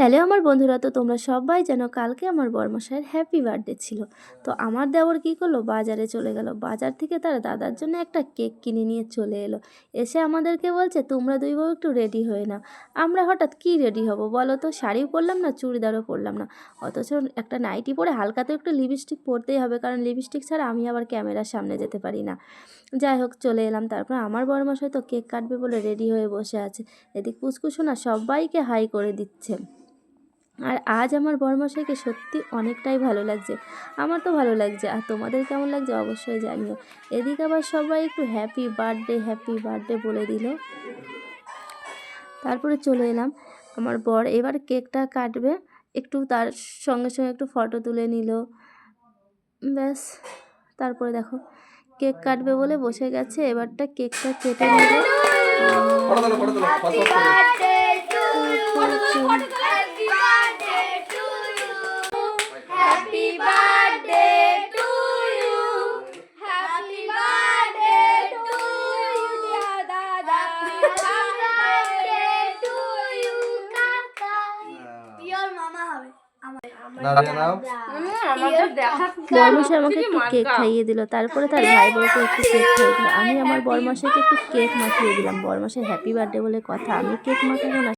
Hello আমার বন্ধুরা, তো তোমরা সবাই জানো কালকে আমার বরমশাইয়ের হ্যাপি বার্থডে ছিল। তো আমার দেওর কী করলো, বাজারে চলে গেল। বাজার থেকে তার দাদার জন্য একটা কেক কিনে নিয়ে চলে এলো। এসে আমাদেরকে বলছে তোমরা দুই বউ একটু রেডি হয়ে নাও। আমরা হঠাৎ কি রেডি হব বলো তো? শাড়িও পরলাম না, চুড়িদারও পরলাম না, অথচ একটা নাইটি পরে হালকা তো একটু লিপস্টিক পরতেই হবে, কারণ লিপস্টিক ছাড়া আমি আবার ক্যামেরার সামনে যেতে পারি না। যাই হোক চলে এলাম। তারপর আমার বরমশাই তো কেক কাটবে বলে রেডি হয়ে বসে আছে। এদিক পুচকুসো না সবাইকে হাই করে দিচ্ছে। আর আজ আমার বরমশাইকে সত্যি অনেকটাই ভালো লাগছে। আমার তো ভালো লাগছে, আর তোমাদের কেমন লাগছে অবশ্যই জানিও। এদিকে আবার সবাই একটু হ্যাপি বার্থডে বলে দিল। তারপরে চলে এলাম। আমার বর এবার কেকটা কাটবে, একটু তার সঙ্গে সঙ্গে একটু ফটো তুলে নিল, ব্যাস। তারপরে দেখো কেক কাটবে বলে বসে গেছে, এবারটা কেকটা কেটে নেবে। বরমশাই আমাকে একটু কেক খাইয়ে দিল, তারপরে তার ভাই বউকে একটু কেক খাইয়ে দিল। আমি আমার বরমশাইকে একটু কেক মাখিয়ে দিলাম। বরমশাই হ্যাপি বার্থডে বলে কথা, আমি কেক মাখাবো না।